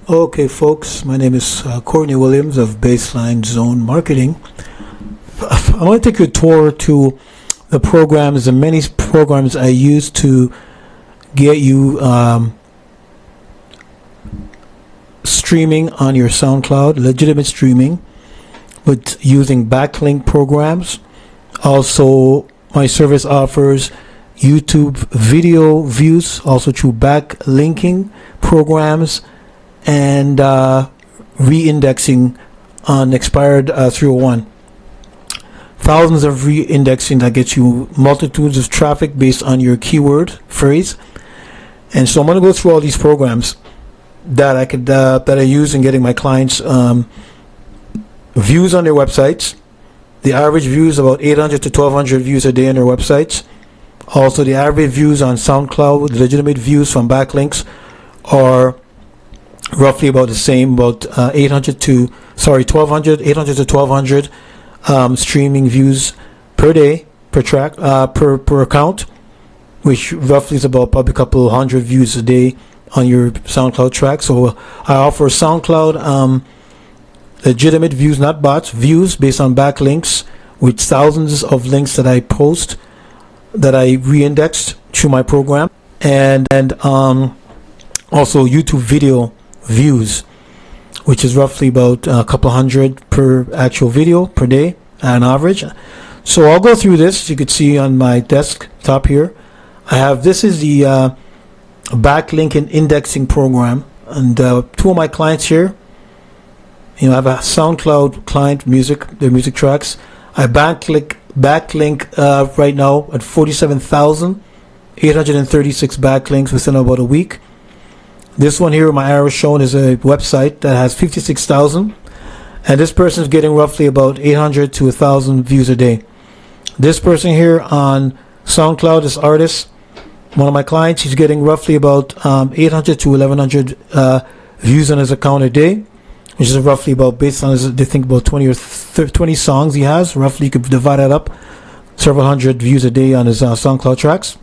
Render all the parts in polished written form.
Okay, folks, my name is Courtney Williams of Baseline Zone Marketing. I want to take you a tour to the programs, the many programs I use to get you streaming on your SoundCloud, legitimate streaming, with using backlink programs. Also, my service offers YouTube video views, also through backlinking programs, and re-indexing on expired 301. Thousands of re-indexing that gets you multitudes of traffic based on your keyword phrase. And so I'm going to go through all these programs that I use in getting my clients views on their websites. The average views about 800 to 1200 views a day on their websites. Also, the average views on SoundCloud, legitimate views from backlinks, are roughly about the same, about 800 to 1200 streaming views per day, per track, per account, which roughly is about probably a couple hundred views a day on your SoundCloud track. So I offer SoundCloud legitimate views, not bots, views based on backlinks, with thousands of links that I post, that I re-indexed through my program, and also YouTube video views, which is roughly about a couple hundred per actual video per day on average. So I'll go through this. As you can see on my desktop here, this is the Backlinking indexing program, and two of my clients here, I have a SoundCloud client, their music tracks. I backlink right now at 47,836 backlinks within about a week. This one here, my arrow shown, is a website that has 56,000, and this person is getting roughly about 800 to 1,000 views a day. This person here on SoundCloud, this artist, one of my clients, he's getting roughly about 800 to 1,100 views on his account a day, which is roughly about, based on they think about 20 or 20 songs he has. Roughly, you could divide that up, several hundred views a day on his SoundCloud tracks.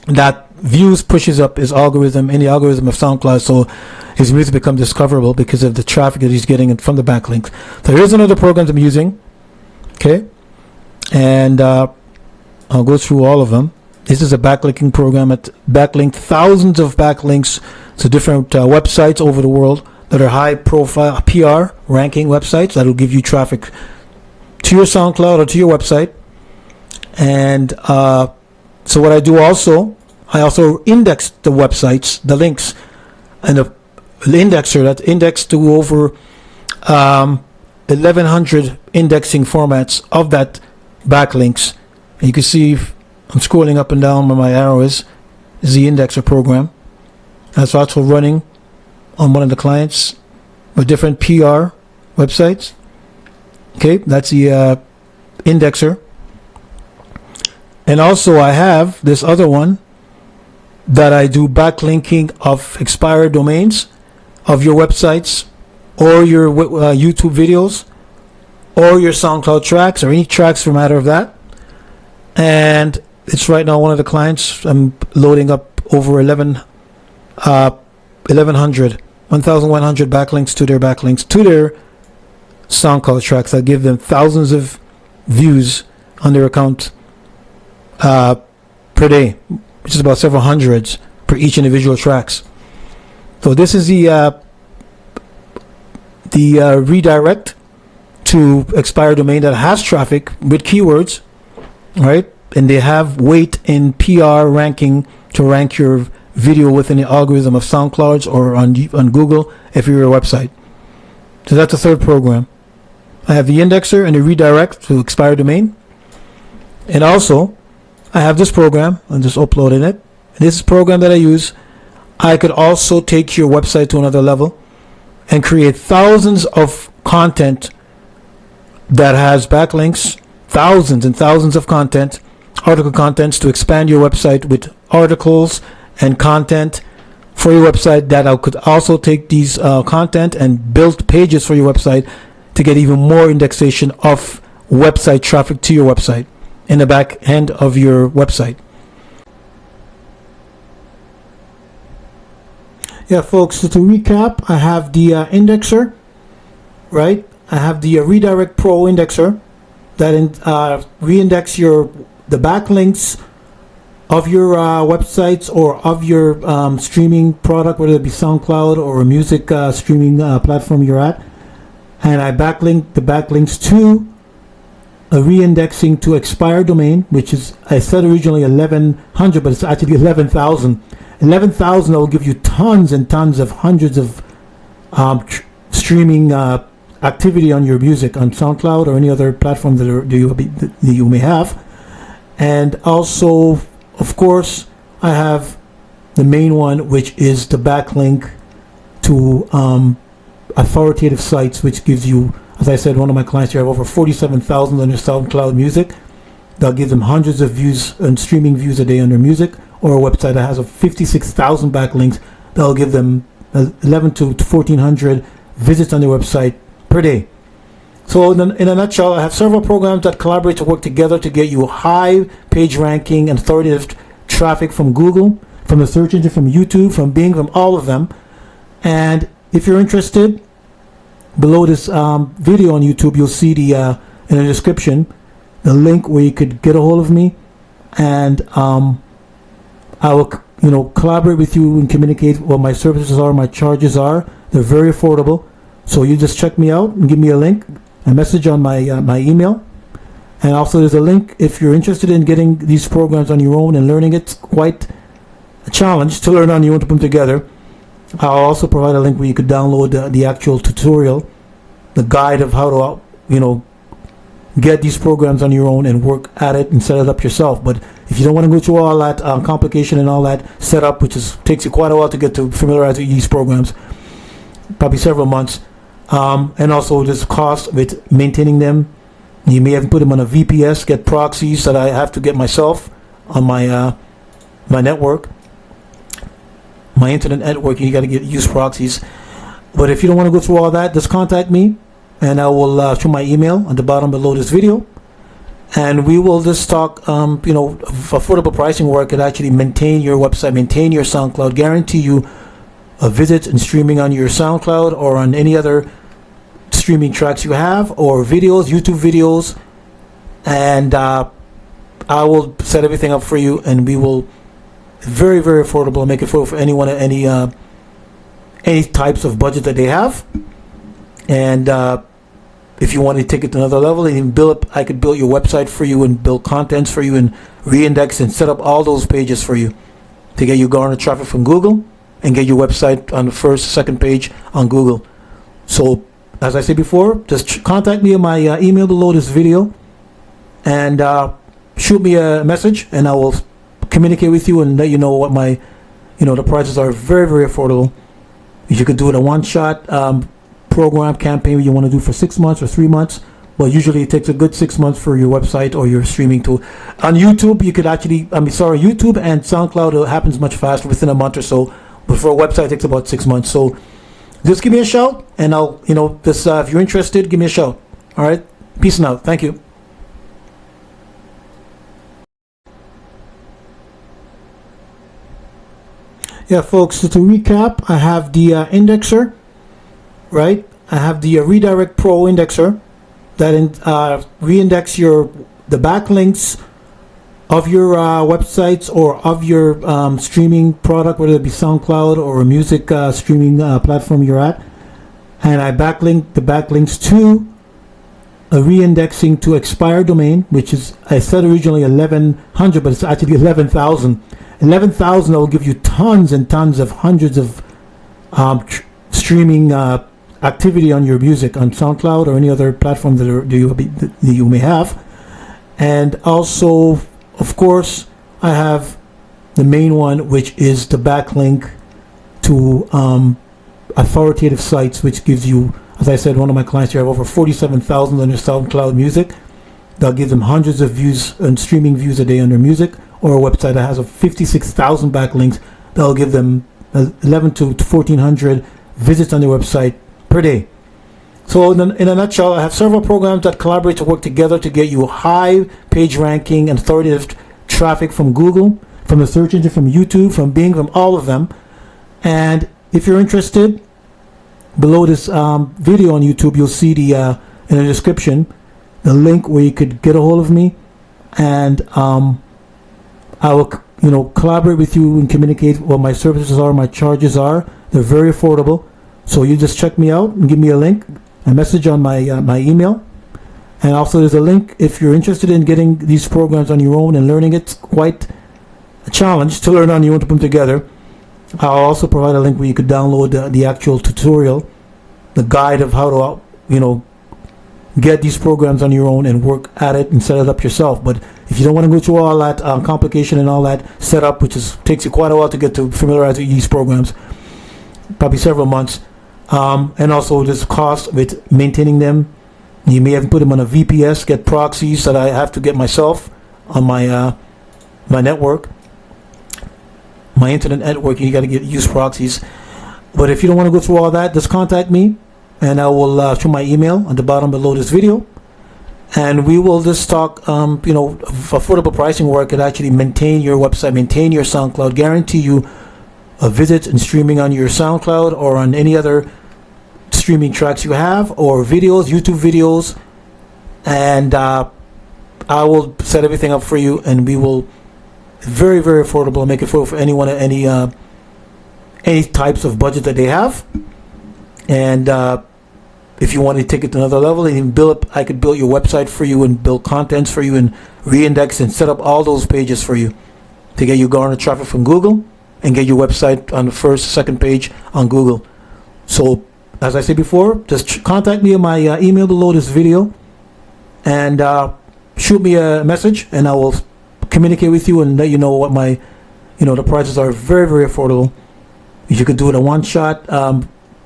That views pushes up his algorithm in the algorithm of SoundCloud, so his music becomes discoverable because of the traffic that he's getting from the backlinks. So here's another program I'm using, okay, and I'll go through all of them. This is a backlinking program that backlinked thousands of backlinks to different websites over the world that are high profile PR ranking websites that will give you traffic to your SoundCloud or to your website. And so what I do also, I also index the websites, the links, and the indexer that index to over 1,100 indexing formats of that backlinks. And you can see I'm scrolling up and down where my arrow is the indexer program. That's also running on one of the clients with different PR websites. Okay, that's the indexer. And also I have this other one that I do backlinking of expired domains of your websites or your YouTube videos or your SoundCloud tracks or any tracks for matter of that. And it's right now one of the clients. I'm loading up over 1,100 backlinks to their SoundCloud tracks. I give them thousands of views on their account per day, which is about several hundreds per each individual tracks. So this is the redirect to expired domain that has traffic with keywords, right? And they have weight in PR ranking to rank your video within the algorithm of SoundCloud or on Google if you're a website. So that's the third program. I have the indexer and the redirect to expired domain. And also, I have this program. I'm just uploading it. This program that I use, I could also take your website to another level and create thousands of content that has backlinks, thousands and thousands of content, article contents, to expand your website with articles and content for your website, that I could also take these content and build pages for your website to get even more indexation of website traffic to your website in the back end of your website. Yeah, folks, so to recap, I have the indexer, right? I have the Redirect Pro indexer that reindex the backlinks of your websites or of your streaming product, whether it be SoundCloud or a music streaming platform you're at. And I backlink the backlinks to a reindexing to expired domain, which is, I said originally 1100, but it's actually 11,000. 11,000 that will give you tons and tons of hundreds of streaming activity on your music on SoundCloud or any other platform that you may have. And also, of course, I have the main one, which is the backlink to authoritative sites, which gives you, as I said, one of my clients here have over 47,000 on their SoundCloud music. That'll give them hundreds of views and streaming views a day on their music, or a website that has a 56,000 backlinks. That'll give them 11 to 1,400 visits on their website per day. So in a nutshell, I have several programs that collaborate to work together to get you high page ranking and authoritative traffic from Google, from the search engine, from YouTube, from Bing, from all of them. And if you're interested, below this video on YouTube, you'll see in the description the link where you could get a hold of me, and I will collaborate with you and communicate what my services are, my charges are. They're very affordable. So you just check me out and give me a link, a message on my email. And also there's a link if you're interested in getting these programs on your own and learning. It's quite a challenge to learn on your own, to put them together. I'll also provide a link where you could download the actual tutorial, the guide of how to get these programs on your own and work at it and set it up yourself. But if you don't want to go through all that complication and all that setup, which takes you quite a while to get to familiarize with these programs, probably several months, and also there's cost with maintaining them. You may have to put them on a VPS, get proxies that I have to get myself on my my network, my internet network. You got to use proxies. But if you don't want to go through all that, just contact me, and I will show my email on the bottom below this video, and we will just talk affordable pricing where I could actually maintain your website, maintain your SoundCloud, guarantee you a visit and streaming on your SoundCloud or on any other streaming tracks you have, or videos, YouTube videos, and I will set everything up for you, and we will very, very affordable, make it affordable for anyone at any types of budget that they have. And if you want to take it to another level and even I could build your website for you and build contents for you and reindex and set up all those pages for you to get you garner traffic from Google and get your website on the first, second page on Google. So, as I said before, just contact me on my email below this video and shoot me a message, and I will communicate with you and let you know what my, the prices are. Very, very affordable. You could do it a one-shot program campaign you want to do for 6 months or 3 months, but usually it takes a good 6 months for your website or your streaming tool. On YouTube, you could actually, YouTube and SoundCloud, it happens much faster, within a month or so, but for a website it takes about 6 months. So just give me a shout, and I'll, if you're interested, give me a shout. All right, peace and out. Thank you. Yeah, folks, so to recap, I have the indexer, right? I have the Redirect Pro indexer that reindex the backlinks of your websites or of your streaming product, whether it be SoundCloud or a music streaming platform you're at. And I backlink the backlinks to a reindexing to expired domain, which is, I said originally 1100, but it's actually 11,000. 11,000 that will give you tons and tons of hundreds of streaming activity on your music on SoundCloud or any other platform that you may have. And also, of course, I have the main one, which is the backlink to authoritative sites, which gives you, as I said, one of my clients here have over 47,000 on their SoundCloud music. That'll give them hundreds of views and streaming views a day on their music, or a website that has a 56,000 backlinks. That'll give them 11 to 1,400 visits on their website per day. So in a nutshell, I have several programs that collaborate to work together to get you high page ranking and authoritative traffic from Google, from the search engine, from YouTube, from Bing, from all of them. And if you're interested, below this video on YouTube, you'll see the in the description the link where you could get a hold of me, and I will collaborate with you and communicate what my services are, my charges are. They're very affordable. So you just check me out and give me a link, a message on my my email. And also there's a link if you're interested in getting these programs on your own and learning it. It's quite a challenge to learn on your own, to put them together. I'll also provide a link where you could download the actual tutorial, the guide of how to get these programs on your own and work at it and set it up yourself. But if you don't want to go through all that complication and all that setup, which takes you quite a while to get to familiarize with these programs, probably several months, and also there's cost with maintaining them. You may have to put them on a VPS, get proxies that I have to get myself on my my network, my internet network. You got to use proxies. But if you don't want to go through all that, just contact me, and I will show my email on the bottom below this video, and we will just talk affordable pricing where I could actually maintain your website, maintain your SoundCloud, guarantee you a visit and streaming on your SoundCloud or on any other streaming tracks you have, or videos, YouTube videos, and I will set everything up for you, and we will very, very affordable, make it affordable for anyone at any types of budget that they have. And if you want to take it to another level and even build up, I could build your website for you and build contents for you and re-index and set up all those pages for you to get you garner traffic from Google and get your website on the first, second page on Google. So as I said before, just contact me on my email below this video, and shoot me a message, and I will communicate with you and let you know what my, the prices are. Very, very affordable. You could do it a one-shot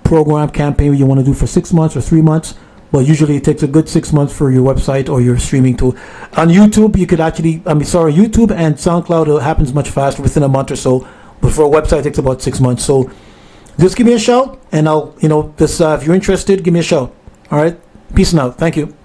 program campaign you want to do for 6 months or 3 months, but usually it takes a good 6 months for your website or your streaming tool. On YouTube, you could actually, YouTube and SoundCloud, it happens much faster, within a month or so, but for a website it takes about 6 months. So just give me a shout, and I'll, if you're interested, give me a shout. All right, peace and out. Thank you.